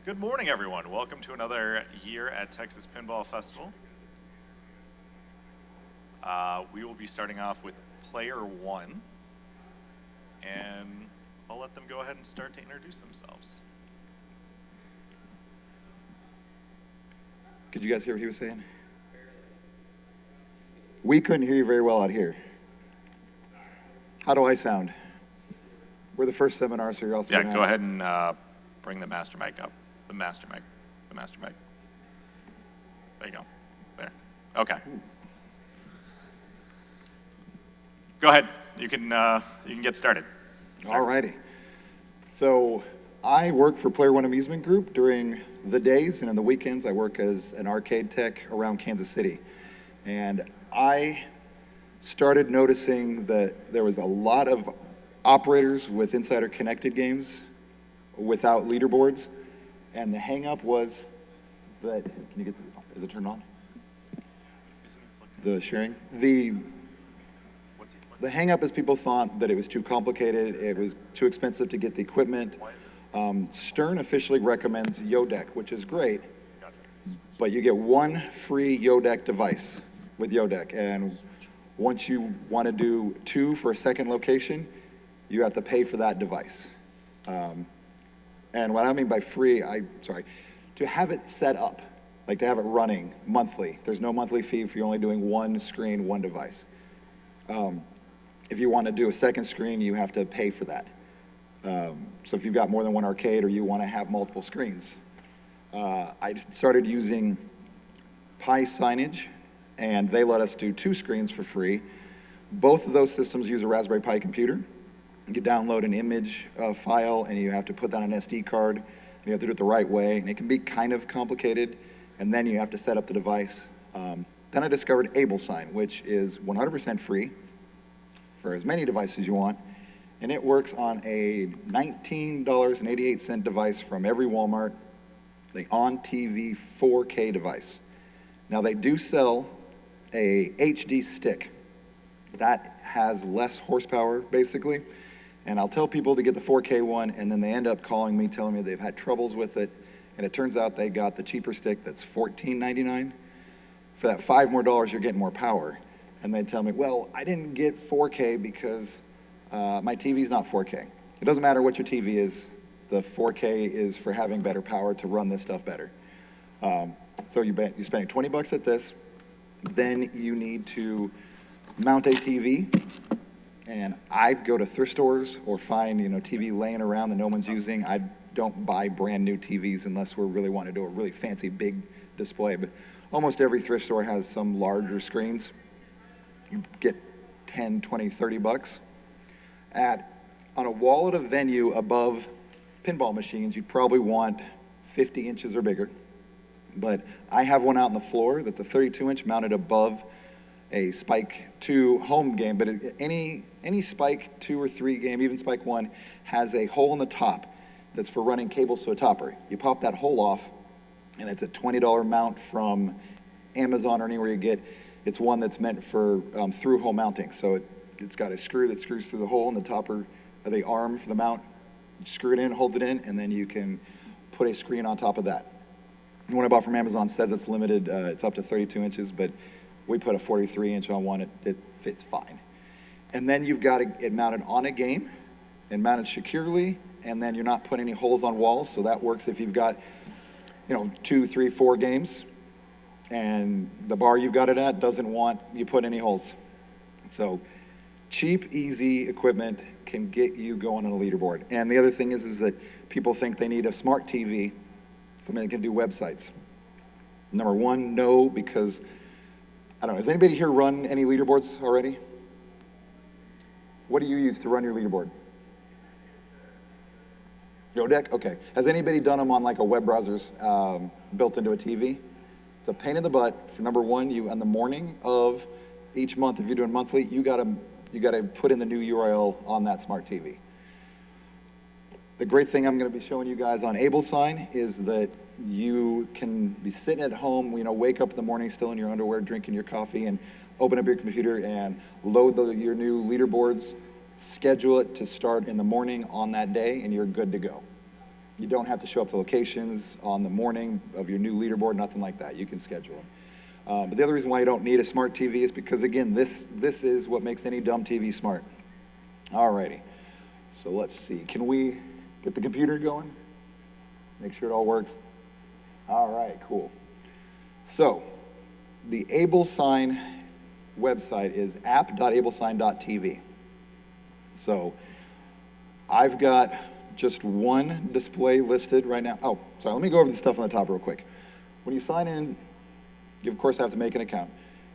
Good morning, everyone. Welcome to another year at Texas Pinball Festival. We will be starting off with Player One, and I'll let them go ahead and start to introduce themselves. Could you guys hear what he was saying? We couldn't hear you very well out here. How do I sound? We're the first seminar, so you're also Yeah, go ahead and bring the master mic up. The master mic. There you go. There. Okay. Go ahead. You can get started. All righty. So I work for Player One Amusement Group during the days, and on the weekends I work as an arcade tech around Kansas City. And I started noticing that there was a lot of operators with Insider connected games without leaderboards. And the hang-up was that, is it turned on? The sharing? The hang-up is people thought that it was too complicated, it was too expensive to get the equipment. Stern officially recommends Yodec, which is great, but you get one free Yodec device with Yodec, and once you want to do two for a second location, you have to pay for that device. And what I mean by free, to have it set up, like to have it running monthly. There's no monthly fee if you're only doing one screen, one device. If you want to do a second screen, you have to pay for that. So if you've got more than one arcade or you want to have multiple screens. I started using Pi Signage, and they let us do two screens for free. Both of those systems use a Raspberry Pi computer. You download an image file, and you have to put that on an SD card, and you have to do it the right way, and it can be kind of complicated, and then you have to set up the device. Then I discovered AbleSign, which is 100% free for as many devices as you want, and it works on a $19.88 device from every Walmart, the on-TV 4K device. Now they do sell a HD stick that has less horsepower, basically. And I'll tell people to get the 4K one, and then they end up calling me, telling me they've had troubles with it. And it turns out they got the cheaper stick that's $14.99. For that $5 more, you're getting more power. And they tell me, well, I didn't get 4K because my TV's not 4K. It doesn't matter what your TV is. The 4K is for having better power to run this stuff better. So you're spending $20 at this. Then you need to mount a TV. And I go to thrift stores or find, TV laying around that no one's using. I don't buy brand new TVs unless we really want to do a really fancy big display. But almost every thrift store has some larger screens. You get 10, 20, $30. On a wall at a venue above pinball machines, you'd probably want 50 inches or bigger. But I have one out on the floor that's a 32-inch mounted above a Spike 2 home game, but any Spike 2 or 3 game, even Spike 1, has a hole in the top that's for running cables to a topper. You pop that hole off, and it's a $20 mount from Amazon or anywhere you get. It's one that's meant for through-hole mounting. So it's got a screw that screws through the hole in the topper, the arm for the mount. You screw it in, hold it in, and then you can put a screen on top of that. The one I bought from Amazon says it's limited, it's up to 32 inches, but we put a 43-inch on one, it fits fine. And then you've got it mounted on a game and mounted securely, and then you're not putting any holes on walls, so that works if you've got, 2, 3, 4 games, and the bar you've got it at doesn't want you put any holes. So cheap, easy equipment can get you going on a leaderboard. And the other thing is that people think they need a smart TV, something that can do websites. Number one, no, because I don't know, has anybody here run any leaderboards already? What do you use to run your leaderboard? Yodec? Okay. Has anybody done them on like a web browser's built into a TV? It's a pain in the butt. For number one, you on the morning of each month, if you're doing monthly, you gotta put in the new URL on that smart TV. The great thing I'm going to be showing you guys on AbleSign is that you can be sitting at home, wake up in the morning still in your underwear, drinking your coffee, and open up your computer and load your new leaderboards, schedule it to start in the morning on that day, and you're good to go. You don't have to show up to locations on the morning of your new leaderboard, nothing like that. You can schedule them. But the other reason why you don't need a smart TV is because, again, this is what makes any dumb TV smart. Alrighty, so let's see. Can we get the computer going? Make sure it all works. All right, cool. So the AbleSign website is app.ablesign.tv. So I've got just one display listed right now. Oh, sorry, let me go over the stuff on the top real quick. When you sign in, you of course have to make an account.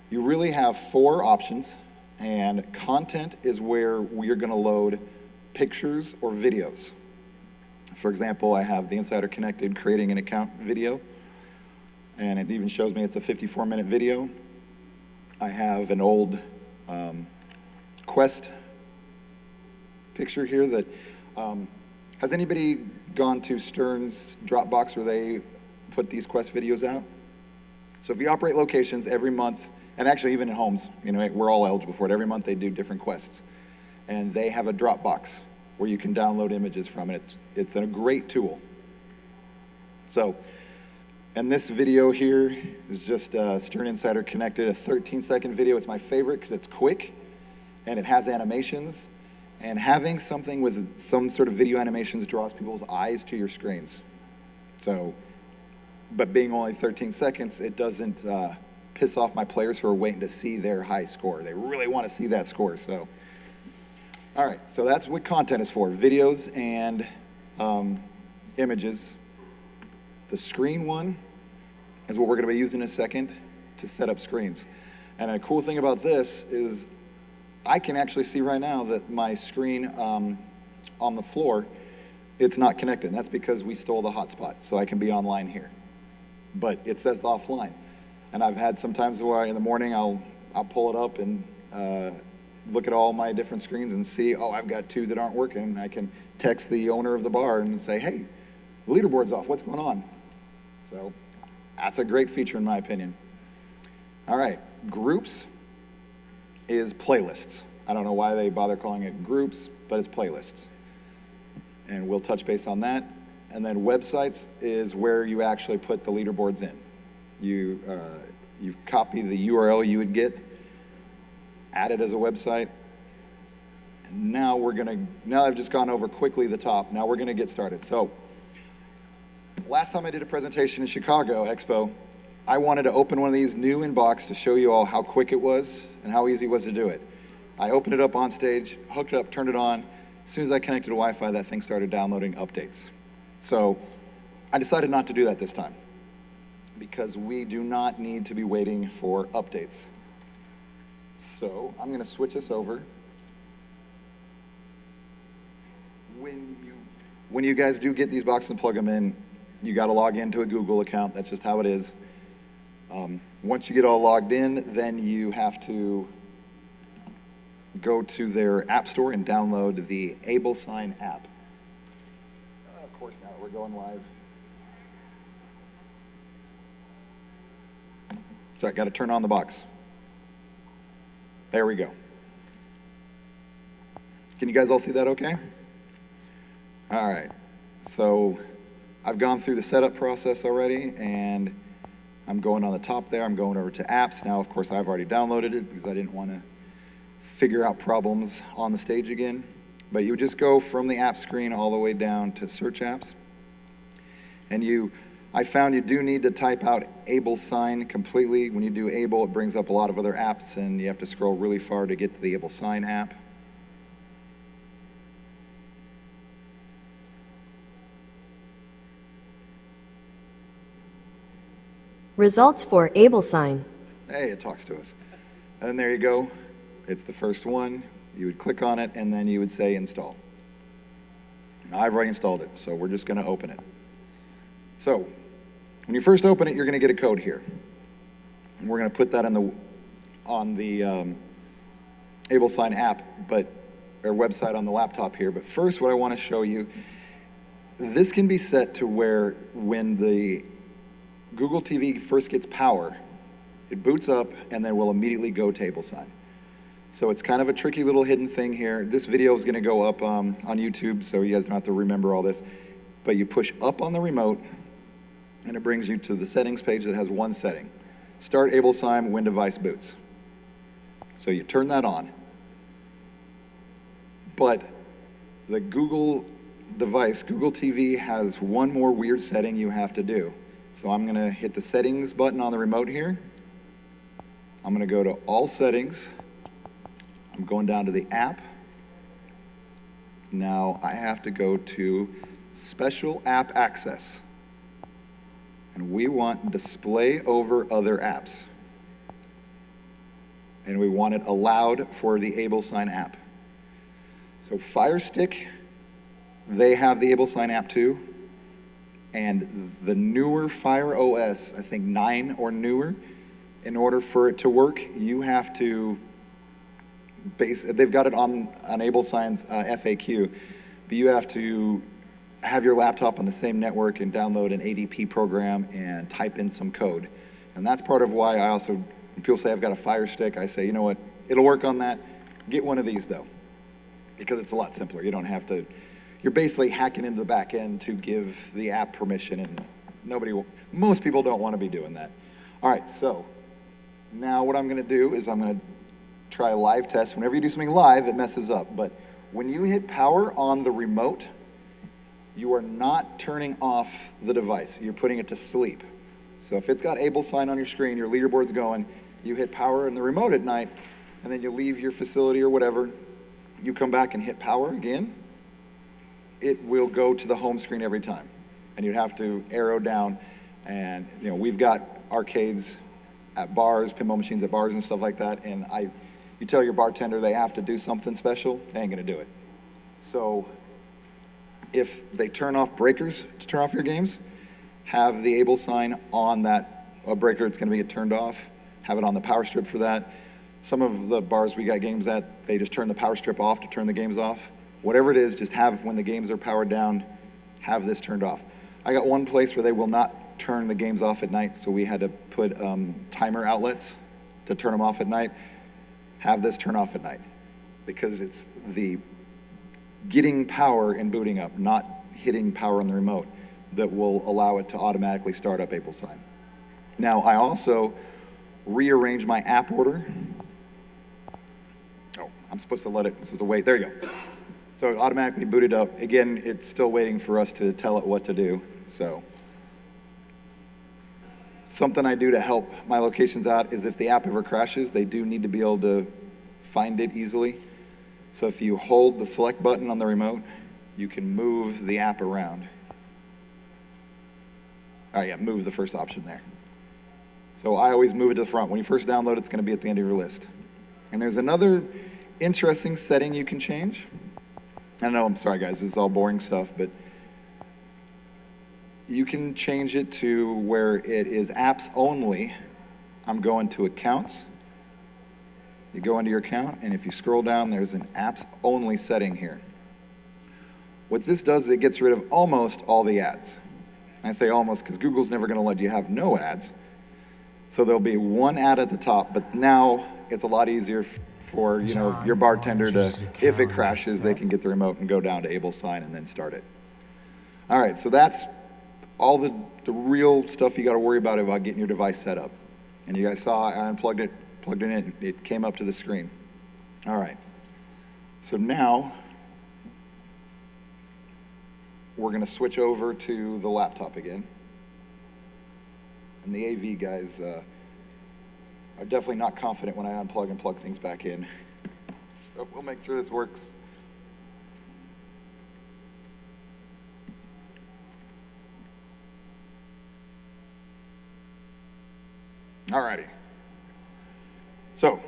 You really have 4 options, and content is where we're gonna load pictures or videos. For example, I have the Insider Connected creating an account video, and it even shows me it's a 54-minute video. I have an old Quest picture here that, has anybody gone to Stern's Dropbox where they put these Quest videos out? So if you operate locations every month, and actually even in homes, you know, we're all eligible for it. Every month they do different quests. And they have a Dropbox where you can download images from it. It's a great tool. So, and this video here is just Stern Insider Connected, a 13-second video. It's my favorite because it's quick and it has animations. And having something with some sort of video animations draws people's eyes to your screens. So, but being only 13 seconds, it doesn't piss off my players who are waiting to see their high score. They really want to see that score, so. All right, so that's what content is for, videos and images. The screen one is what we're gonna be using in a second to set up screens. And a cool thing about this is I can actually see right now that my screen on the floor, it's not connected. And that's because we stole the hotspot, so I can be online here. But it says offline. And I've had some times where in the morning I'll pull it up and look at all my different screens and see, oh, I've got 2 that aren't working. And I can text the owner of the bar and say, hey, the leaderboard's off, what's going on? So that's a great feature in my opinion. All right, groups is playlists. I don't know why they bother calling it groups, but it's playlists. And we'll touch base on that. And then websites is where you actually put the leaderboards in. You copy the URL you would get, add it as a website. And now I've just gone over quickly the top, now we're gonna get started. So, last time I did a presentation in Chicago Expo, I wanted to open one of these new in box to show you all how quick it was and how easy it was to do it. I opened it up on stage, hooked it up, turned it on. As soon as I connected to Wi-Fi, that thing started downloading updates. So I decided not to do that this time because we do not need to be waiting for updates. So I'm gonna switch this over. When you guys do get these boxes and plug them in, you gotta log into a Google account. That's just how it is. Once you get all logged in, then you have to go to their app store and download the AbleSign app. Of course, now that we're going live. So I got to turn on the box. There we go. Can you guys all see that okay? All right, so I've gone through the setup process already, and I'm going on the top there. I'm going over to apps. Now, of course, I've already downloaded it because I didn't want to figure out problems on the stage again. But you would just go from the app screen all the way down to search apps. And I found you do need to type out AbleSign completely. When you do Able, it brings up a lot of other apps, and you have to scroll really far to get to the AbleSign app. Results for AbleSign. Hey, it talks to us. And there you go. It's the first one. You would click on it, and then you would say install. Now, I've already installed it, so we're just going to open it. So when you first open it, you're going to get a code here. And we're going to put that on the AbleSign app, or website on the laptop here. But first, what I want to show you, this can be set to where when the Google TV first gets power, it boots up and then will immediately go to AbleSign. So it's kind of a tricky little hidden thing here. This video is going to go up on YouTube, so you guys don't have to remember all this. but you push up on the remote, and it brings you to the settings page that has one setting. Start AbleSign when device boots. So you turn that on. But the Google device, Google TV, has one more weird setting you have to do. So I'm gonna hit the settings button on the remote here. I'm gonna go to all settings. I'm going down to the app. Now I have to go to special app access. And we want display over other apps. And we want it allowed for the AbleSign app. So Fire Stick, they have the AbleSign app too. And the newer Fire OS, I think 9 or newer, in order for it to work, you have to they've got it on AbleSign's FAQ, but you have to have your laptop on the same network and download an ADP program and type in some code. And that's part of why I also, when people say I've got a Fire Stick, I say, you know what, it'll work on that. Get one of these though, because it's a lot simpler. You don't have to, you're basically hacking into the back end to give the app permission, and most people don't want to be doing that. All right, so now what I'm gonna do is I'm gonna try a live test. Whenever you do something live, it messes up, but when you hit power on the remote, you are not turning off the device. You're putting it to sleep. So if it's got AbleSign on your screen, your leaderboard's going, you hit power on the remote at night, and then you leave your facility or whatever, you come back and hit power again, it will go to the home screen every time. And you'd have to arrow down, and we've got arcades at bars, pinball machines at bars and stuff like that, and you tell your bartender they have to do something special, they ain't gonna do it. So if they turn off breakers to turn off your games, have the AbleSign on that breaker that's gonna get turned off, have it on the power strip for that. Some of the bars we got games at, they just turn the power strip off to turn the games off. Whatever it is, just have, when the games are powered down, have this turned off. I got one place where they will not turn the games off at night, so we had to put timer outlets to turn them off at night. Have this turn off at night, because it's the getting power and booting up, not hitting power on the remote, that will allow it to automatically start up AbleSign. Now, I also rearrange my app order. Oh, I'm supposed to wait. There you go. So it automatically booted up. Again, it's still waiting for us to tell it what to do. So something I do to help my locations out is if the app ever crashes, they do need to be able to find it easily. So if you hold the select button on the remote, you can move the app around. Oh yeah, move the first option there. So I always move it to the front. When you first download, it's gonna be at the end of your list. And there's another interesting setting you can change. I know, I'm sorry guys, this is all boring stuff, but you can change it to where it is apps only. I'm going to accounts. You go into your account, and if you scroll down, there's an apps only setting here. What this does is it gets rid of almost all the ads. I say almost because Google's never gonna let you have no ads. So there'll be one ad at the top, but now it's a lot easier for your bartender to, if it crashes, they can get the remote and go down to AbleSign and then start it. All right, so that's all the real stuff you gotta worry about getting your device set up. And you guys saw I unplugged it, plugged it in, it came up to the screen. All right, so now we're gonna switch over to the laptop again. And the AV guys are definitely not confident when I unplug and plug things back in. So we'll make sure this works. Alrighty. So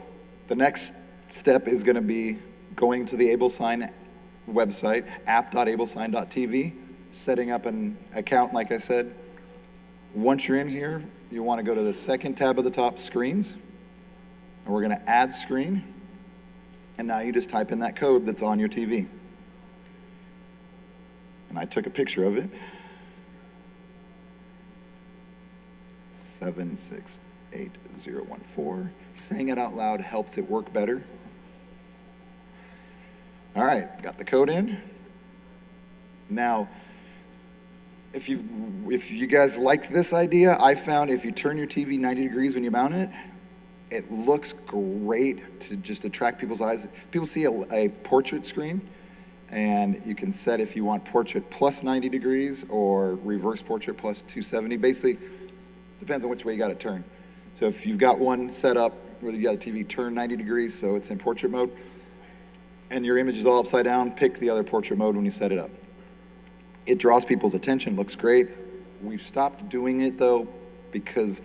the next step is gonna be going to the AbleSign website, app.ablesign.tv, setting up an account like I said. Once you're in here, you want to go to the second tab at the top, Screens, and we're going to add screen, and now you just type in that code that's on your TV. And I took a picture of it. 768-014. Saying it out loud helps it work better. All right, got the code in. Now, If you guys like this idea, I found if you turn your TV 90 degrees when you mount it, it looks great to just attract people's eyes. People see a portrait screen, and you can set if you want portrait plus 90 degrees or reverse portrait plus 270. Basically, depends on which way you got it turned. So if you've got one set up where you got the TV turned 90 degrees, so it's in portrait mode, and your image is all upside down, pick the other portrait mode when you set it up. It draws people's attention, looks great. We've stopped doing it though because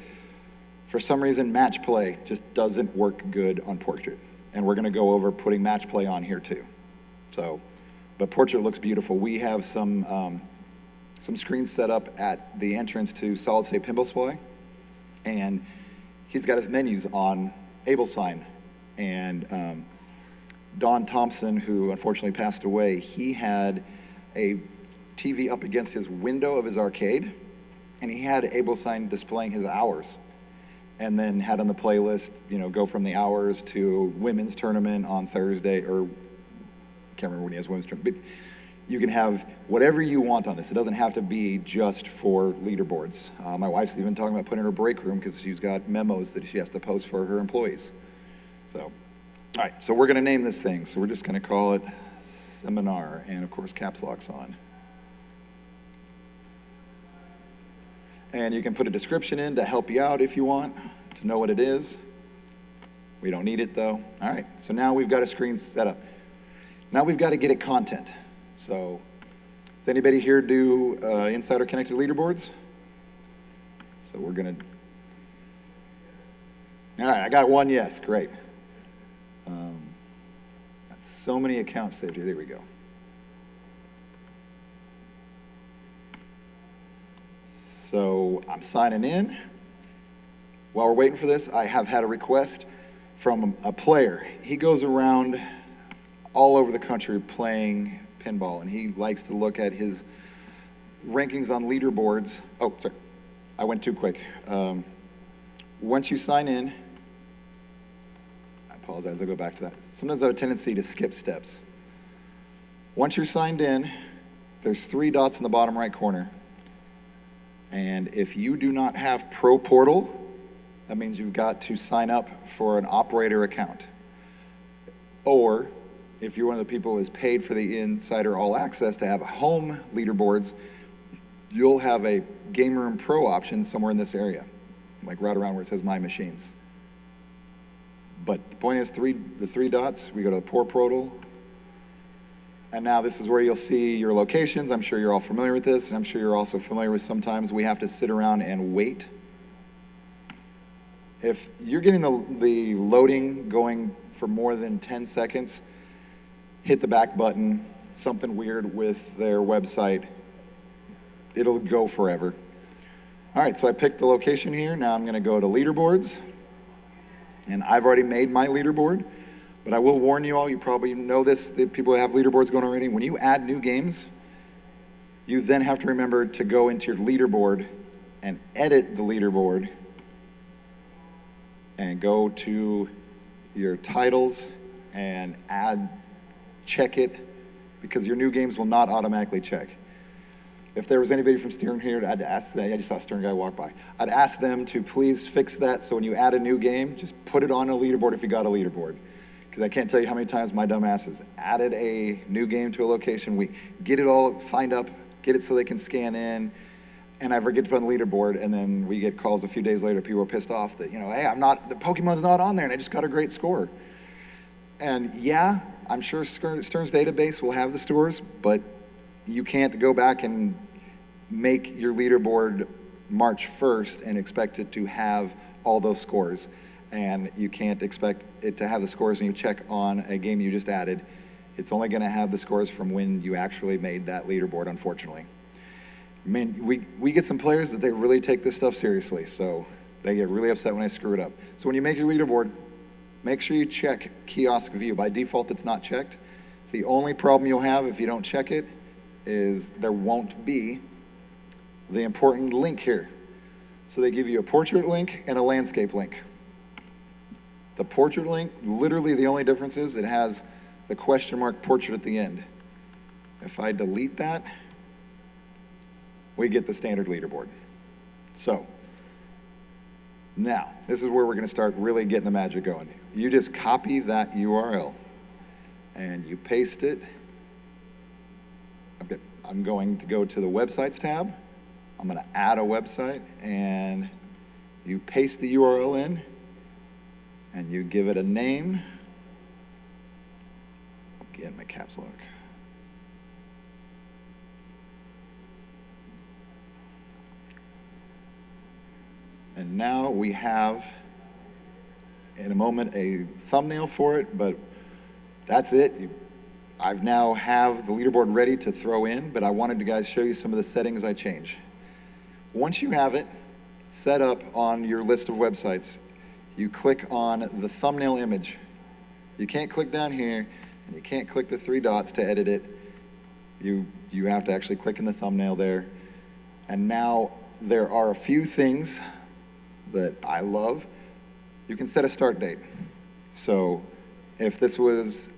for some reason match play just doesn't work good on portrait. And we're gonna go over putting match play on here too. So, but portrait looks beautiful. We have some screens set up at the entrance to Solid State Pinball Supply, and he's got his menus on Able Sign. And Don Thompson, who unfortunately passed away, he had a TV up against his window of his arcade, and he had Able Sign displaying his hours, and then had on the playlist, go from the hours to women's tournament on Thursday, or can't remember when he has women's tournament, but you can have whatever you want on this. It doesn't have to be just for leaderboards. My wife's even talking about putting in her break room because she's got memos that she has to post for her employees. So, all right, so we're gonna name this thing. So we're just gonna call it Seminar, and of course caps lock's on. And you can put a description in to help you out if you want, to know what it is. We don't need it though. All right, so now we've got a screen set up. Now we've got to get it content. So, does anybody here do insider connected leaderboards? So we're gonna, all right, I got one yes, great. Got so many accounts saved here, there we go. So I'm signing in. While we're waiting for this, I have had a request from a player. He goes around all over the country playing pinball, and he likes to look at his rankings on leaderboards. Oh, sorry, I went too quick. Once you sign in, I apologize, I'll go back to that. Sometimes I have a tendency to skip steps. Once you're signed in, there's 3 dots in the bottom right corner. And if you do not have Pro Portal, that means you've got to sign up for an operator account. Or if you're one of the people who is paid for the Insider All Access to have home leaderboards, you'll have a Game Room Pro option somewhere in this area, like right around where it says My Machines. But the point is, the 3 dots, we go to the Pro Portal, and now this is where you'll see your locations. I'm sure you're all familiar with this, and I'm sure you're also familiar with sometimes we have to sit around and wait. If you're getting the loading going for more than 10 seconds, hit the back button. Something weird with their website. It'll go forever. All right, so I picked the location here. Now I'm gonna go to leaderboards, and I've already made my leaderboard. But I will warn you all, you probably know this, the people who have leaderboards going already, when you add new games, you then have to remember to go into your leaderboard and edit the leaderboard and go to your titles and check it, because your new games will not automatically check. If there was anybody from Stern here, I'd ask that. I just saw a Stern guy walk by. I'd ask them to please fix that, so when you add a new game, just put it on a leaderboard if you got a leaderboard. Because I can't tell you how many times my dumb ass has added a new game to a location. We get it all signed up, get it so they can scan in, and I forget to put on the leaderboard, and then we get calls a few days later, people are pissed off that, hey, the Pokemon's not on there, and I just got a great score. And yeah, I'm sure Stern's database will have the scores, but you can't go back and make your leaderboard March 1st and expect it to have all those scores. And you can't expect it to have the scores when you check on a game you just added. It's only gonna have the scores from when you actually made that leaderboard, unfortunately. I mean, we get some players that they really take this stuff seriously, so they get really upset when I screw it up. So when you make your leaderboard, make sure you check kiosk view. By default, it's not checked. The only problem you'll have if you don't check it is there won't be the important link here. So they give you a portrait link and a landscape link. The portrait link, literally the only difference is it has the question mark portrait at the end. If I delete that, we get the standard leaderboard. So now, this is where we're going to start really getting the magic going. You just copy that URL and you paste it. I'm going to go to the websites tab. I'm going to add a website, and you paste the URL in and you give it a name. Again, my caps lock. And now we have, in a moment, a thumbnail for it, but that's it. I've now have the leaderboard ready to throw in, but I wanted to guys show you some of the settings I change. Once you have it set up on your list of websites, you click on the thumbnail image. You can't click down here, and you can't click the 3 dots to edit it. You have to actually click in the thumbnail there. And now there are a few things that I love. You can set a start date. So if this was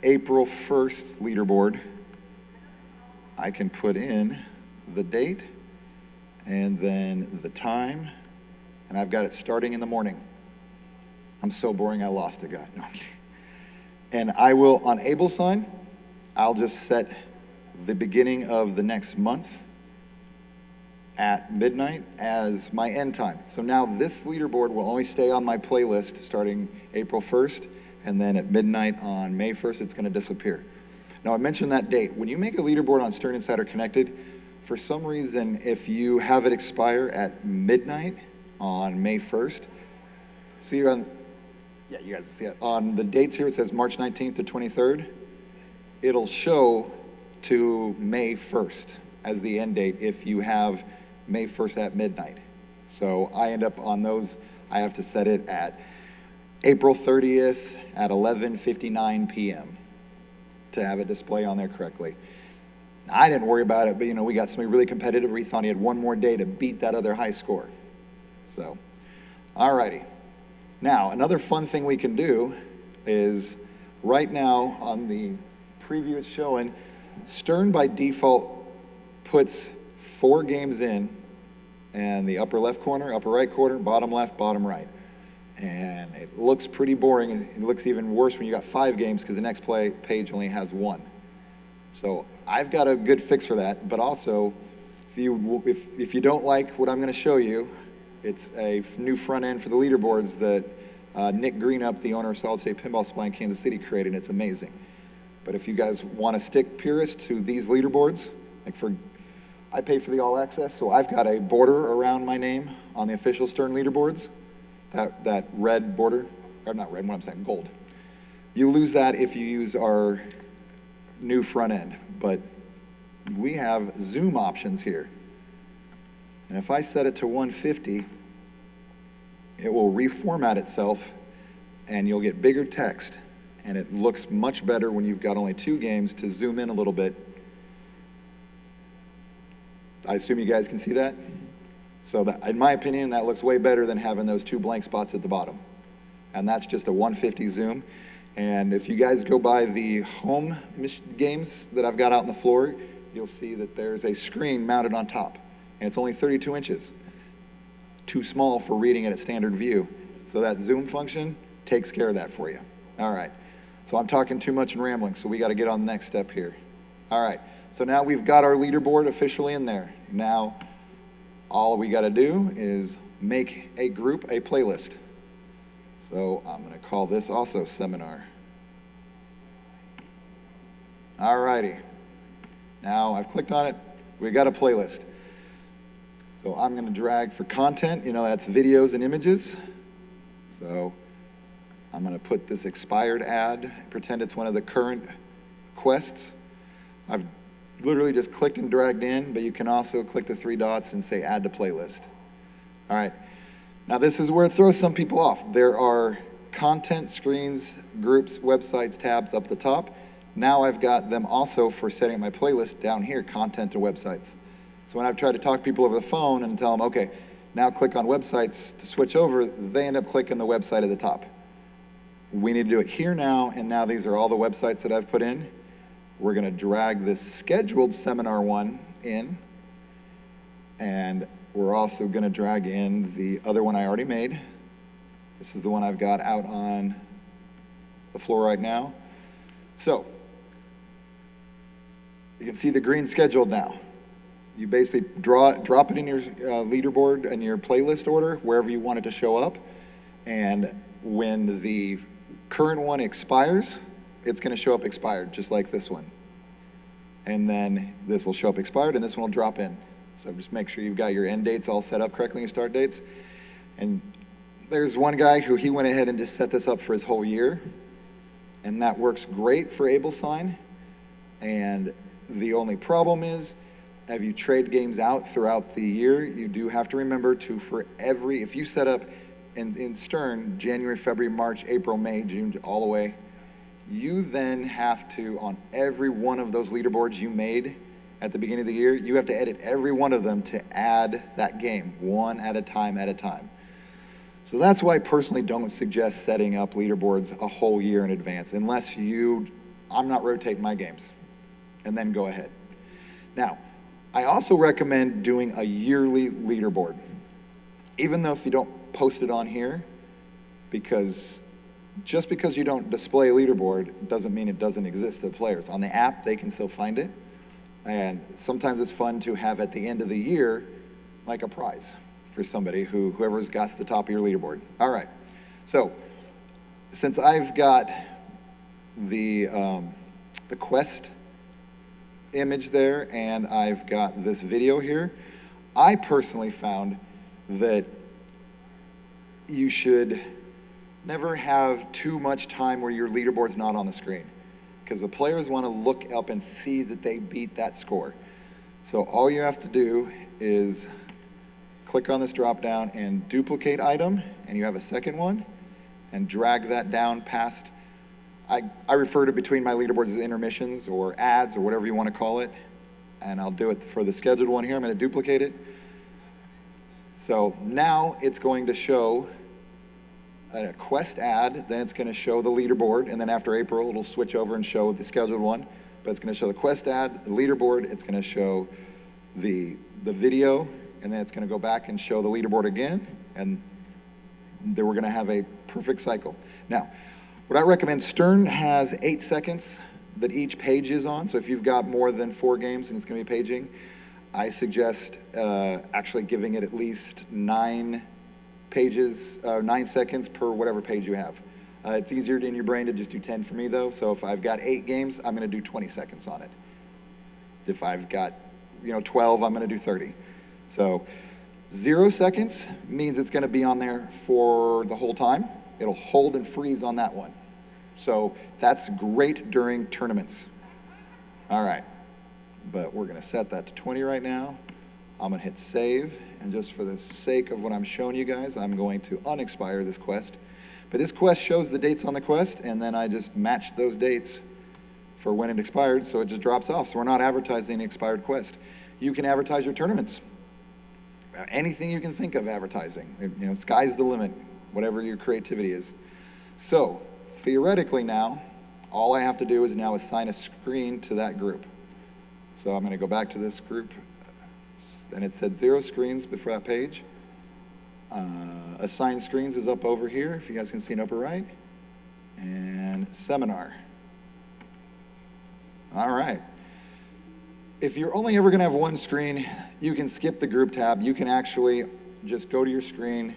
April 1st leaderboard, I can put in the date and then the time, and I've got it starting in the morning. I'm so boring I lost it, guy. No, I'm kidding. And I will, on able sign, I'll just set the beginning of the next month at midnight as my end time. So now this leaderboard will only stay on my playlist starting April 1st, and then at midnight on May 1st, it's going to disappear. Now, I mentioned that date. When you make a leaderboard on Stern Insider Connected, for some reason, if you have it expire at midnight on May 1st, see on, yeah, you guys see it. On the dates here, it says March 19th to 23rd. It'll show to May 1st as the end date if you have May 1st at midnight. So I end up on those, I have to set it at April 30th at 11:59 p.m. to have it display on there correctly. I didn't worry about it, but we got somebody really competitive. We thought he had one more day to beat that other high score. So, alrighty. Now, another fun thing we can do is right now on the preview it's showing, Stern by default puts 4 games in the upper left corner, upper right corner, bottom left, bottom right. And it looks pretty boring. It looks even worse when you got 5 games because the next page only has 1. So I've got a good fix for that, but also if you don't like what I'm going to show you, it's a new front end for the leaderboards that Nick Greenup, the owner of Solid State Pinball Supply in Kansas City, created. It's amazing. But if you guys want to stick purist to these leaderboards, I pay for the all access, so I've got a border around my name on the official Stern leaderboards, that red border, or not red, what I'm saying, gold. You lose that if you use our new front end, but we have zoom options here. And if I set it to 150, it will reformat itself and you'll get bigger text, and it looks much better when you've got only 2 games to zoom in a little bit. I assume you guys can see that? So that, in my opinion, that looks way better than having those 2 blank spots at the bottom. And that's just a 150 zoom. And if you guys go by the home games that I've got out on the floor, you'll see that there's a screen mounted on top. And it's only 32 inches. Too small for reading it at standard view. So that zoom function takes care of that for you. All right. So I'm talking too much and rambling, so we got to get on the next step here. All right. So now we've got our leaderboard officially in there. Now, all we got to do is make a group, a playlist. So I'm going to call this also seminar. All righty. Now I've clicked on it. We got a playlist. So I'm going to drag for content. That's videos and images. So I'm going to put this expired ad, pretend it's one of the current quests. I've literally just clicked and dragged in, but you can also click the 3 dots and say add to playlist. All right. Now this is where it throws some people off. There are content, screens, groups, websites, tabs up the top. Now I've got them also for setting my playlist down here, content to websites. So when I've tried to talk to people over the phone and tell them, okay, now click on websites to switch over, they end up clicking the website at the top. We need to do it here now, and now these are all the websites that I've put in. We're going to drag this scheduled seminar one in, And we're also going to drag in the other one I already made. This is the one I've got out on the floor right now. So you can see the green scheduled now. You basically drop it in your leaderboard and your playlist order, wherever you want it to show up. And when the current one expires, it's going to show up expired, just like this one. And then this will show up expired, and this one will drop in. So just make sure you've got your end dates all set up correctly, your start dates. And there's one guy who he went ahead and just set this up for his whole year. And that works great for AbleSign. And the only problem is, if you trade games out throughout the year, you do have to remember to, if you set up in Stern, January, February, March, April, May, June, all the way, you then have to, on every one of those leaderboards you made at the beginning of the year, you have to edit every one of them to add that game, one at a time. So that's why I personally don't suggest setting up leaderboards a whole year in advance, unless I'm not rotating my games, and then go ahead. Now, I also recommend doing a yearly leaderboard, even though if you don't post it on here, because just because you don't display a leaderboard doesn't mean it doesn't exist to the players. On the app, they can still find it. And sometimes it's fun to have at the end of the year, like a prize for somebody whoever's got to the top of your leaderboard. All right. So since I've got the quest image there and I've got this video here, I personally found that you should never have too much time where your leaderboard's not on the screen, because the players want to look up and see that they beat that score. So all you have to do is click on this drop down and duplicate item, and you have a second one, and drag that down past. I refer to between my leaderboards as intermissions or ads or whatever you want to call it, and I'll do it for the scheduled one here. I'm going to duplicate it. So now it's going to show a quest ad, then it's going to show the leaderboard, and then after April it'll switch over and show the scheduled one. But it's going to show the quest ad, the leaderboard, it's going to show the video, and then it's going to go back and show the leaderboard again, and then we're going to have a perfect cycle. Now, what I recommend, Stern has 8 seconds that each page is on, so if you've got more than 4 games and it's going to be paging, I suggest actually giving it at least 9 seconds per whatever page you have. It's easier in your brain to just do 10 for me though, so if I've got 8 games, I'm going to do 20 seconds on it. If I've got 12, I'm going to do 30. So 0 seconds means it's going to be on there for the whole time. It'll hold and freeze on that one. So that's great during tournaments. All right, but we're going to set that to 20 right now. I'm going to hit save, and just for the sake of what I'm showing you guys, I'm going to unexpire this quest. But this quest shows the dates on the quest, and then I just match those dates for when it expired, so it just drops off. So we're not advertising an expired quest. You can advertise your tournaments. Anything you can think of advertising. Sky's the limit, whatever your creativity is. So theoretically now, all I have to do is now assign a screen to that group. So I'm going to go back to this group, and it said 0 screens before that page. Assign screens is up over here, if you guys can see it upper right. And seminar. All right. If you're only ever going to have one screen, you can skip the group tab. You can actually just go to your screen,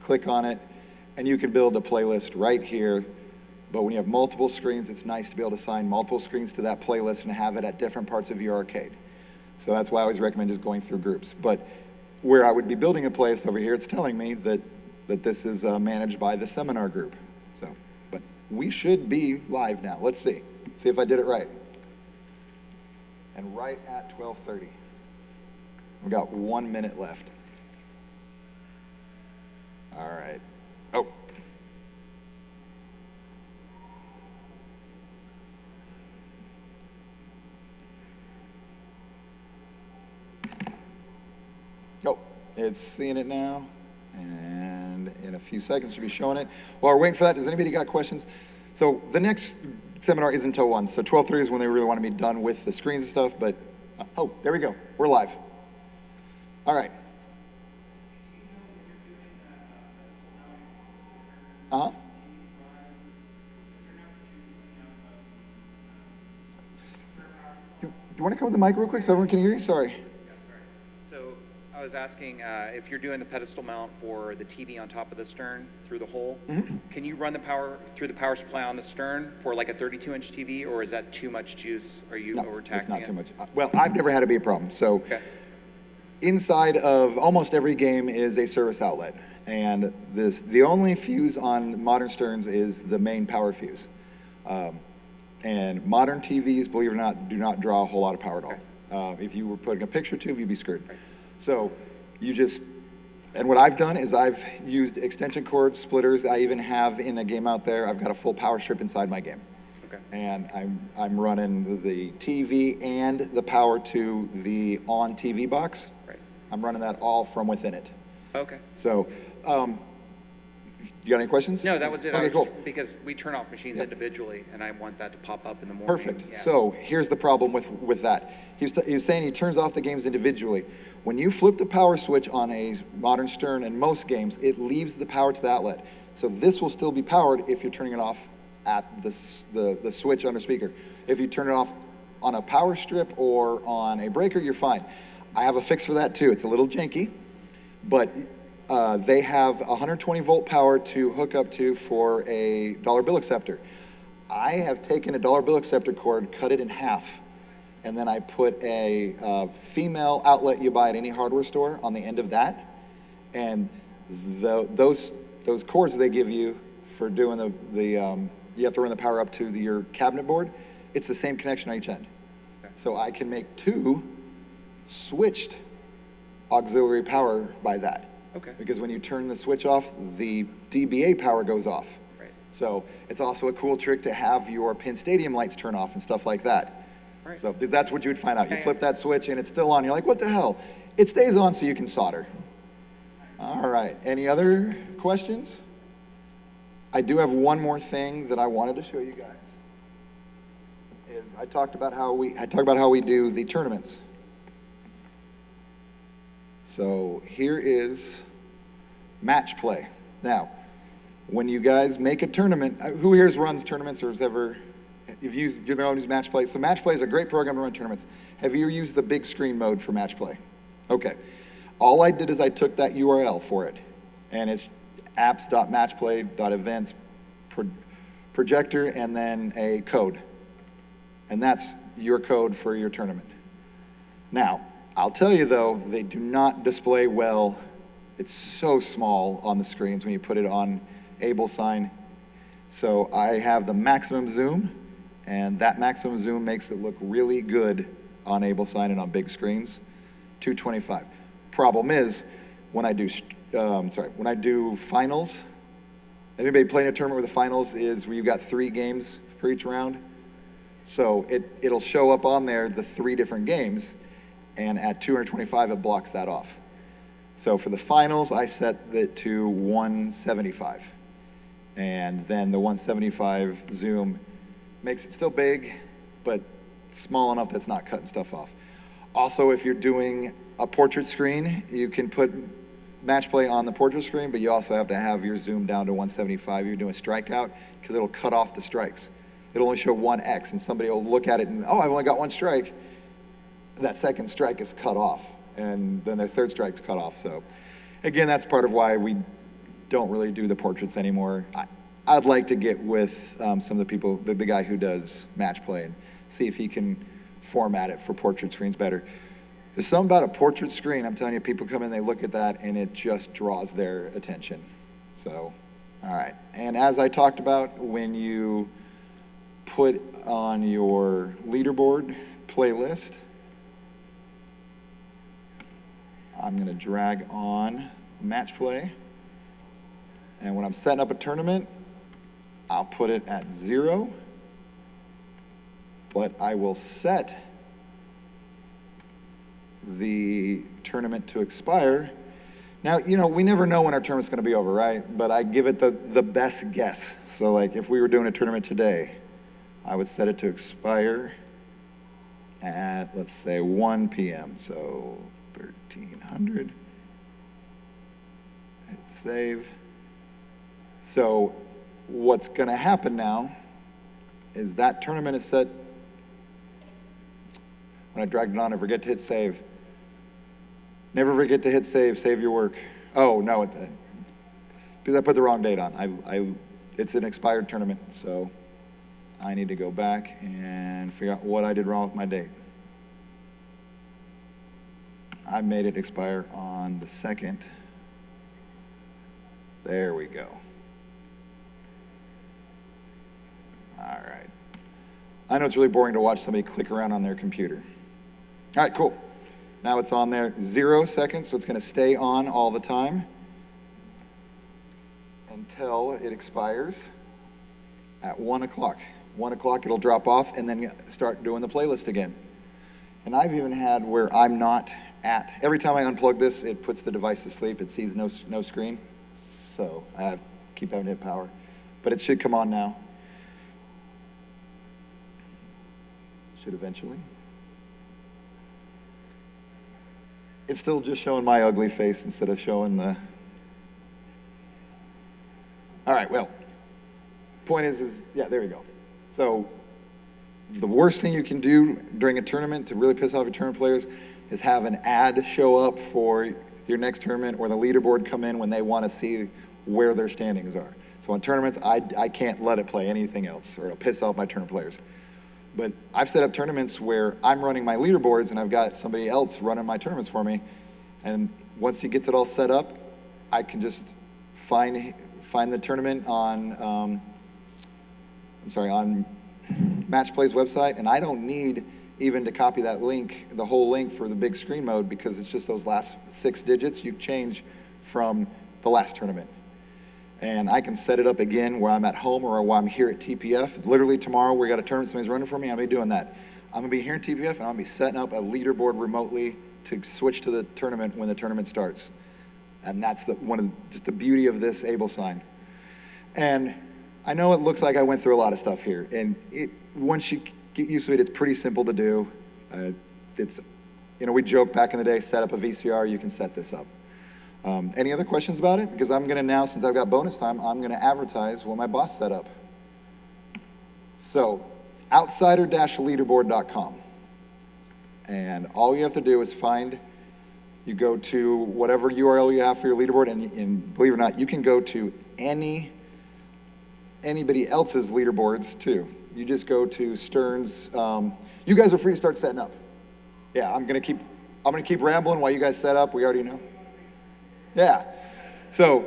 click on it, and you can build a playlist right here. But when you have multiple screens, it's nice to be able to assign multiple screens to that playlist and have it at different parts of your arcade. So that's why I always recommend just going through groups. But where I would be building a playlist over here, it's telling me that this is managed by the seminar group. So, but we should be live now. Let's see. See if I did it right. And right at 12:30. We've got 1 minute left. All right. Oh. It's seeing it now, and in a few seconds should be showing it. While we're waiting for that, does anybody got questions? So the next seminar isn't until 1, so 12:30 is when they really want to be done with the screens and stuff, but, oh, there we go, we're live. All right. Uh-huh. Do you want to come with the mic real quick so everyone can hear you? Sorry. So I was asking if you're doing the pedestal mount for the TV on top of the stern through the hole, can you run the power through the power supply on the stern for like a 32-inch TV, or is that too much juice? Are you overtaxing it's not it? too much. Well, I've never had it be a problem. So Okay. inside of almost every game is a service outlet. And the only fuse on modern sterns is the main power fuse. And modern TVs, believe it or not, do not draw a whole lot of power at all. If you were putting a picture tube, you'd be screwed. Right. So and what I've done is I've used extension cord splitters. I even have in a game out there, I've got a full power strip inside my game. Okay. And I'm running the TV and the power to the on TV box. Right. I'm running that all from within it. Okay. So, you got any questions? No, that was it. Okay, cool. Because we turn off machines individually, and I want that to pop up in the morning. Perfect. Yeah. So here's the problem with that. He was saying he turns off the games individually. When you flip the power switch on a modern stern in most games, it leaves the power to the outlet. So this will still be powered if you're turning it off at the switch under speaker. If you turn it off on a power strip or on a breaker, you're fine. I have a fix for that too. It's a little janky, but they have 120 volt power to hook up to for a dollar bill acceptor. I have taken a dollar bill acceptor cord, cut it in half, and then I put a female outlet you buy at any hardware store on the end of that. And those cords they give you for doing you have to run the power up to your cabinet board. It's the same connection on each end. Okay. So I can make two switched auxiliary power by that. Okay. Because when you turn the switch off, the DBA power goes off. Right. So it's also a cool trick to have your Pin Stadium lights turn off and stuff like that. Right. So because that's what you would find out. You Yeah, flip that switch and it's still on. You're like, what the hell? It stays on so you can solder. All right. Any other questions? I do have one more thing that I wanted to show you guys. I talked about how we do the tournaments. So here is match play. Now, when you guys make a tournament, who here runs tournaments or has ever, you're the one who's match play? So match play is a great program to run tournaments. Have you used the big screen mode for match play? Okay. All I did is I took that URL for it, and it's apps.matchplay.events projector and then a code. And that's your code for your tournament. Now, I'll tell you though, they do not display well. It's so small on the screens when you put it on AbleSign. So I have the maximum zoom, and that maximum zoom makes it look really good on AbleSign and on big screens, 225. Problem is, when I do finals, anybody playing a tournament where the finals is where you've got 3 games for each round? So it'll show up on there, the 3 different games, and at 225, it blocks that off. So for the finals, I set it to 175. And then the 175 zoom makes it still big, but small enough that's not cutting stuff off. Also, if you're doing a portrait screen, you can put match play on the portrait screen, but you also have to have your zoom down to 175. You're doing a strikeout, because it'll cut off the strikes. It'll only show 1 X, and somebody will look at it and, oh, I've only got 1 strike. That second strike is cut off, and then their third strike's cut off. So, again, that's part of why we don't really do the portraits anymore. I'd like to get with some of the people, the guy who does match play, and see if he can format it for portrait screens better. There's something about a portrait screen, I'm telling you, people come in, they look at that, and it just draws their attention. So, all right. And as I talked about, when you put on your leaderboard playlist, I'm gonna drag on match play. And when I'm setting up a tournament, I'll put it at 0, but I will set the tournament to expire. Now, we never know when our tournament's gonna be over, right? But I give it the best guess. So like if we were doing a tournament today, I would set it to expire at, let's say, 1 p.m. So 1300. Hit save. So what's going to happen now is that tournament is set. When I dragged it on, I forget to hit save. Never forget to hit save. Save your work. Oh no, because I put the wrong date on. It's an expired tournament, so I need to go back and figure out what I did wrong with my date. I made it expire on the 2nd. There we go. All right. I know it's really boring to watch somebody click around on their computer. All right, cool. Now it's on there 0 seconds, so it's going to stay on all the time until it expires at 1 o'clock. 1 o'clock, it'll drop off and then start doing the playlist again. And I've even had where I'm not at. Every time I unplug this, it puts the device to sleep. It sees no screen. So I have to keep having to hit power. But it should come on now. Should eventually. It's still just showing my ugly face instead of showing the... All right, well, point is yeah, there we go. So the worst thing you can do during a tournament to really piss off your tournament players is have an ad show up for your next tournament or the leaderboard come in when they want to see where their standings are. So in tournaments, I can't let it play anything else or it'll piss off my tournament players. But I've set up tournaments where I'm running my leaderboards and I've got somebody else running my tournaments for me. And once he gets it all set up, I can just find the tournament on, on MatchPlay's website, and I don't need even to copy that link, the whole link for the big screen mode, because it's just those last 6 digits you change from the last tournament. And I can set it up again where I'm at home or while I'm here at TPF. Literally tomorrow we got a tournament, somebody's running for me, I'm gonna be doing that. I'm gonna be here in TPF and I'm gonna be setting up a leaderboard remotely to switch to the tournament when the tournament starts. And that's just the beauty of this able sign. And I know it looks like I went through a lot of stuff here, and once you get used to it, it's pretty simple to do. We joke back in the day, set up a VCR, you can set this up. Any other questions about it? Because I'm gonna now, since I've got bonus time, I'm gonna advertise what my boss set up. So, outsider-leaderboard.com. And all you have to do is you go to whatever URL you have for your leaderboard, and believe it or not, you can go to anybody else's leaderboards too. You just go to Stern's. You guys are free to start setting up. Yeah, I'm gonna keep rambling while you guys set up. We already know. Yeah. So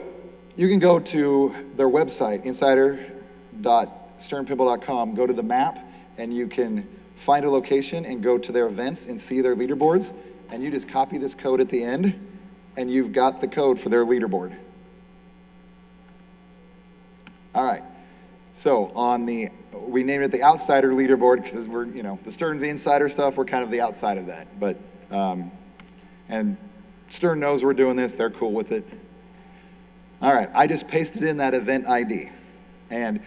you can go to their website, insider.sternpimple.com, go to the map, and you can find a location and go to their events and see their leaderboards, and you just copy this code at the end, and you've got the code for their leaderboard. All right. So we named it the Outsider Leaderboard because we're, the Stern's the insider stuff, we're kind of the outside of that. But, and Stern knows we're doing this, they're cool with it. All right, I just pasted in that event ID. And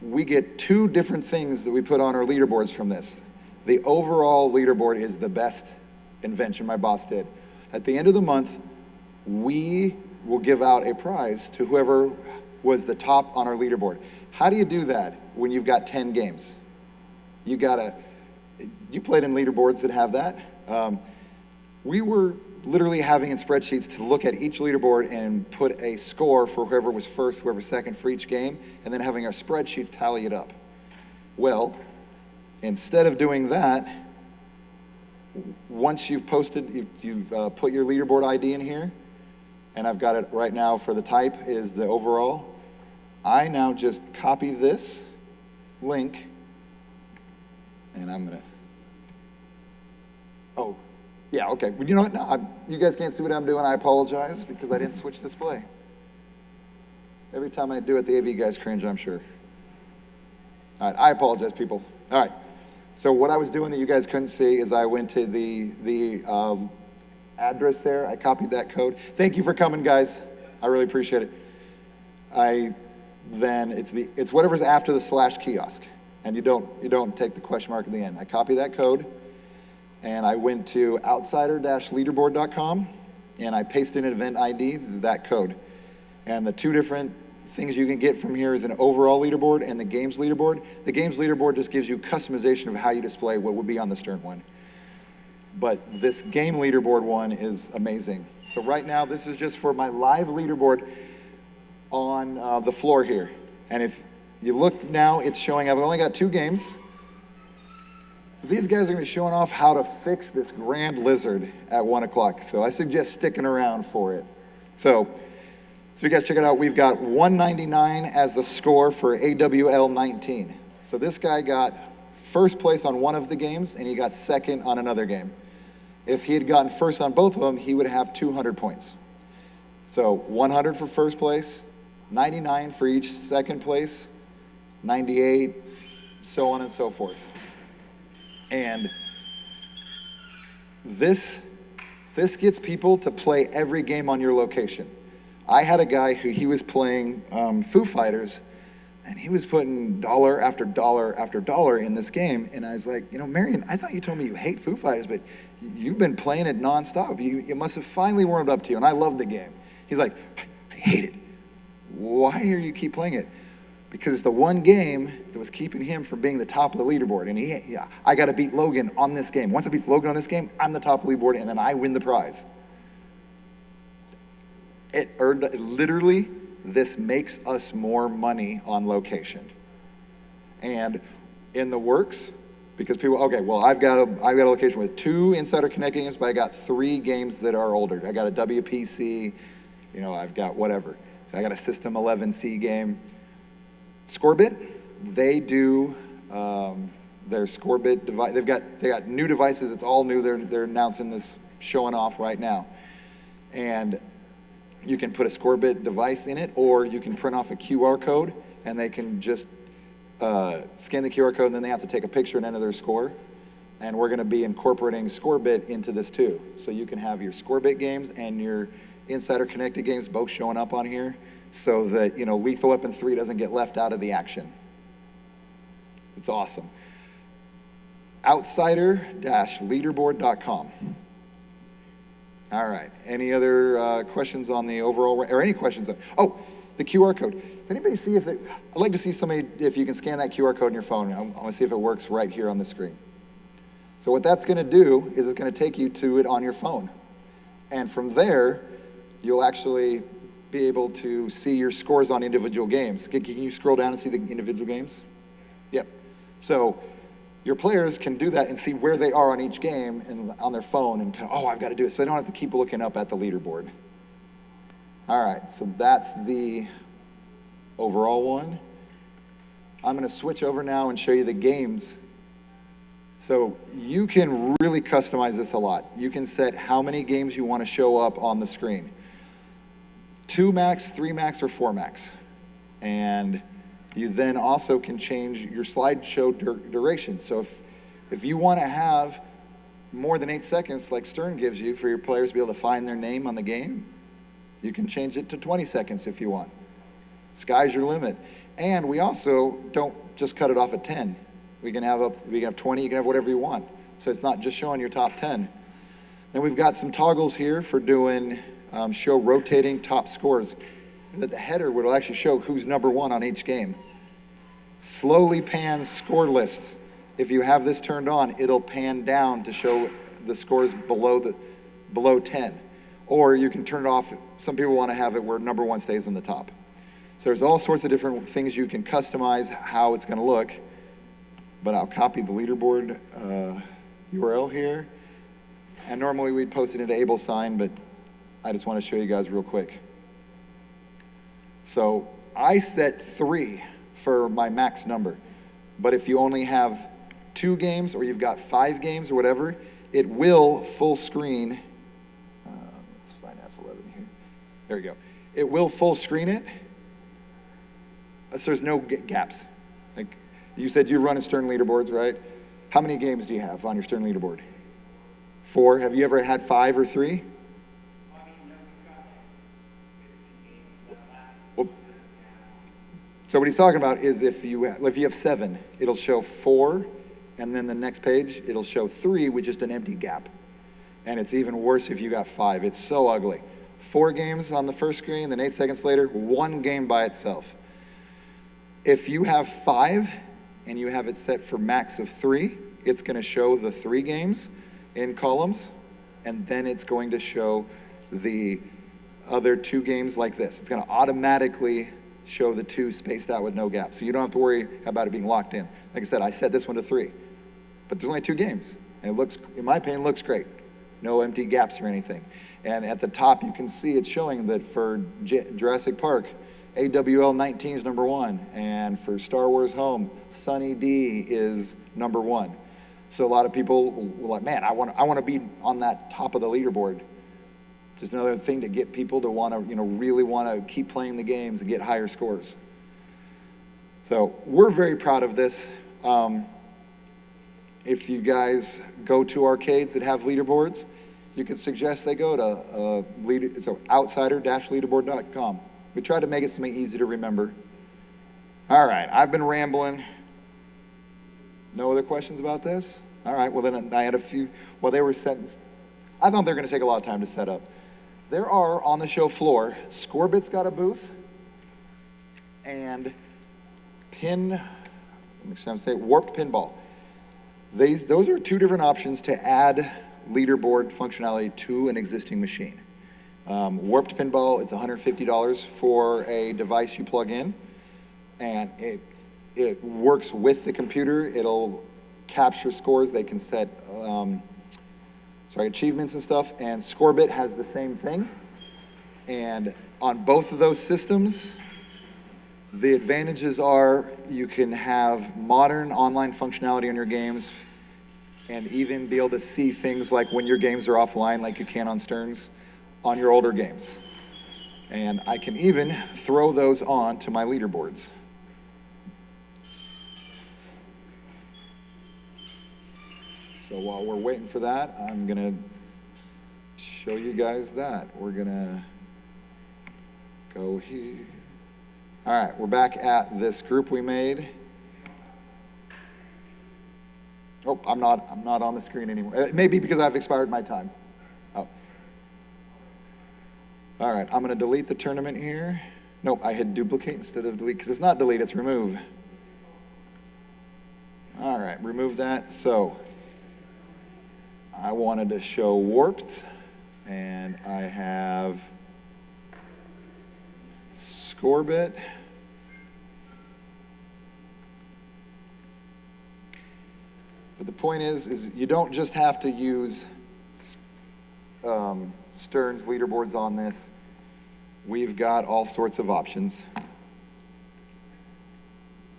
we get 2 different things that we put on our leaderboards from this. The overall leaderboard is the best invention my boss did. At the end of the month, we will give out a prize to whoever was the top on our leaderboard. How do you do that when you've got 10 games? You played in leaderboards that have that. We were literally having in spreadsheets to look at each leaderboard and put a score for whoever was first, whoever second for each game, and then having our spreadsheets tally it up. Well, instead of doing that, once you've posted, you've put your leaderboard ID in here, and I've got it right now for the type is the overall. I now just copy this link, and I'm gonna, oh, yeah, okay. Well, you know what, no, you guys can't see what I'm doing, I apologize, because I didn't switch display. Every time I do it, the AV guys cringe, I'm sure. All right, I apologize, people. All right, so what I was doing that you guys couldn't see is I went to the address there, I copied that code. Thank you for coming, guys. I really appreciate it. Then it's whatever's after the / kiosk, and you don't take the question mark at the end. I copy that code, and I went to outsider-leaderboard.com, and I pasted in event ID, that code. And the two different things you can get from here is an overall leaderboard and the games leaderboard. The games leaderboard just gives you customization of how you display what would be on the Stern one. But this game leaderboard one is amazing. So right now, this is just for my live leaderboard on the floor here. And if you look now, it's showing I've only got 2 games. So these guys are gonna be showing off how to fix this grand lizard at 1 o'clock. So I suggest sticking around for it. So you guys check it out. We've got 199 as the score for AWL 19. So this guy got first place on one of the games, and he got second on another game. If he had gotten first on both of them, he would have 200 points. So 100 for first place, 99 for each second place, 98, so on and so forth. And this gets people to play every game on your location. I had a guy who he was playing Foo Fighters, and he was putting dollar after dollar after dollar in this game. And I was like, Marion, I thought you told me you hate Foo Fighters, but you've been playing it nonstop. It must have finally warmed up to you, and I love the game. He's like, I hate it. Why are you keep playing it? Because it's the one game that was keeping him from being the top of the leaderboard. And I got to beat Logan on this game. Once I beat Logan on this game, I'm the top of the leaderboard, and then I win the prize. Literally, this makes us more money on location. And in the works, because people, I've got a location with 2 Insider Connect games, but I got 3 games that are older. I got a WPC, I've got whatever. So I got a System 11C game. Scorbit, they do their Scorbit device. They got new devices. It's all new. They're announcing this, showing off right now. And you can put a Scorbit device in it, or you can print off a QR code, and they can just scan the QR code, and then they have to take a picture and enter their score. And we're going to be incorporating Scorbit into this too. So you can have your Scorbit games and your Insider Connected games both showing up on here, so that Lethal Weapon 3 doesn't get left out of the action. It's awesome. Outsider-leaderboard.com. All right. Any other questions on the overall, or any questions? The QR code. Does anybody see I'd like to see somebody, if you can scan that QR code on your phone. I want to see if it works right here on the screen. So what that's going to do is it's going to take you to it on your phone. And from there, you'll actually be able to see your scores on individual games. Can you scroll down and see the individual games? Yep. So your players can do that and see where they are on each game and on their phone, and I've got to do it. So they don't have to keep looking up at the leaderboard. All right, so that's the overall one. I'm going to switch over now and show you the games. So you can really customize this a lot. You can set how many games you want to show up on the screen. 2 max, 3 max, or 4 max. And you then also can change your slideshow duration. So if you want to have more than 8 seconds, like Stern gives you, for your players to be able to find their name on the game, you can change it to 20 seconds if you want. Sky's your limit. And we also don't just cut it off at 10. We can have 20, you can have whatever you want. So it's not just showing your top 10. Then we've got some toggles here for doing show rotating top scores. That the header will actually show who's number 1 on each game. Slowly pan score lists. If you have this turned on, it'll pan down to show the scores below 10. Or you can turn it off. Some people want to have it where number 1 stays on the top. So there's all sorts of different things you can customize how it's going to look. But I'll copy the leaderboard URL here. And normally we'd post it into AbleSign, but I just want to show you guys real quick. So I set 3 for my max number. But if you only have 2 games, or you've got 5 games or whatever, it will full screen. Let's find F11 here. There we go. It will full screen it. So there's no gaps. Like you said, you're running Stern leaderboards, right? How many games do you have on your Stern leaderboard? 4. Have you ever had 5 or 3? So what he's talking about is if you have 7, it'll show 4, and then the next page, it'll show 3 with just an empty gap. And it's even worse if you got 5. It's so ugly. 4 games on the first screen, then 8 seconds later, 1 game by itself. If you have 5 and you have it set for max of 3, it's going to show the 3 games in columns, and then it's going to show the other 2 games like this. It's going to automatically show the 2 spaced out with no gap. So you don't have to worry about it being locked in. Like I said, I set this one to 3, but there's only 2 games. And it looks, in my opinion, looks great. No empty gaps or anything. And at the top, you can see it's showing that for Jurassic Park, AWL 19 is number 1. And for Star Wars Home, Sunny D is number 1. So a lot of people were like, man, I want to be on that top of the leaderboard. Just another thing to get people to want to, really want to keep playing the games and get higher scores. So we're very proud of this. If you guys go to arcades that have leaderboards, you can suggest they go to outsider-leaderboard.com. We tried to make it something easy to remember. All right, I've been rambling. No other questions about this? All right, well then I had a few, they were setting, I thought they were going to take a lot of time to set up. There are, on the show floor, Scorbit's got a booth, and Warped Pinball. Those are 2 different options to add leaderboard functionality to an existing machine. Warped Pinball, it's $150 for a device you plug in, and it works with the computer. It'll capture scores. They can set achievements and stuff, and Scorbit has the same thing. And on both of those systems, the advantages are you can have modern online functionality on your games and even be able to see things like when your games are offline, like you can on Stearns, on your older games. And I can even throw those on to my leaderboards. So while we're waiting for that, I'm gonna show you guys that. We're gonna go here. All right, we're back at this group we made. Oh, I'm not on the screen anymore. It may be because I've expired my time. Oh. All right, I'm gonna delete the tournament here. Nope, I hit duplicate instead of delete, because it's not delete, it's remove. All right, remove that. So I wanted to show Warped, and I have Scorbit. But the point is you don't just have to use Stearns leaderboards on this. We've got all sorts of options.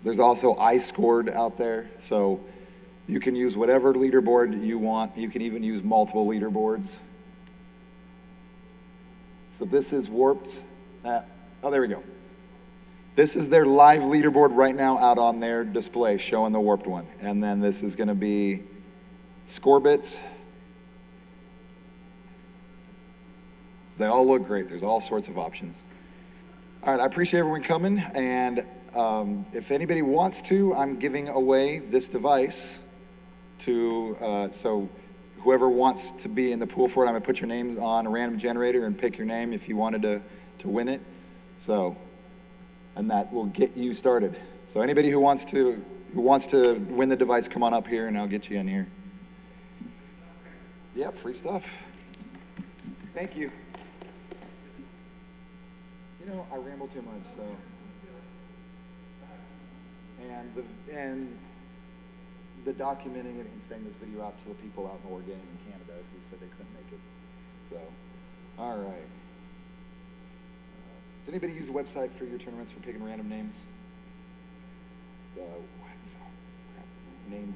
There's also iScored out there, so you can use whatever leaderboard you want. You can even use multiple leaderboards. So this is Warped. There we go. This is their live leaderboard right now out on their display, showing the Warped one. And then this is going to be Scorbits. They all look great. There's all sorts of options. All right, I appreciate everyone coming. And if anybody wants to, I'm giving away this device to, so whoever wants to be in the pool for it, I'm going to put your names on a random generator and pick your name if you wanted to win it. So, and that will get you started. So anybody who wants to win the device, come on up here and I'll get you in here. Yep, free stuff. Thank you. I ramble too much, so. And the documenting it and sending this video out to the people out in Oregon and Canada who said they couldn't make it. So, all right. Did anybody use a website for your tournaments for picking random names? Name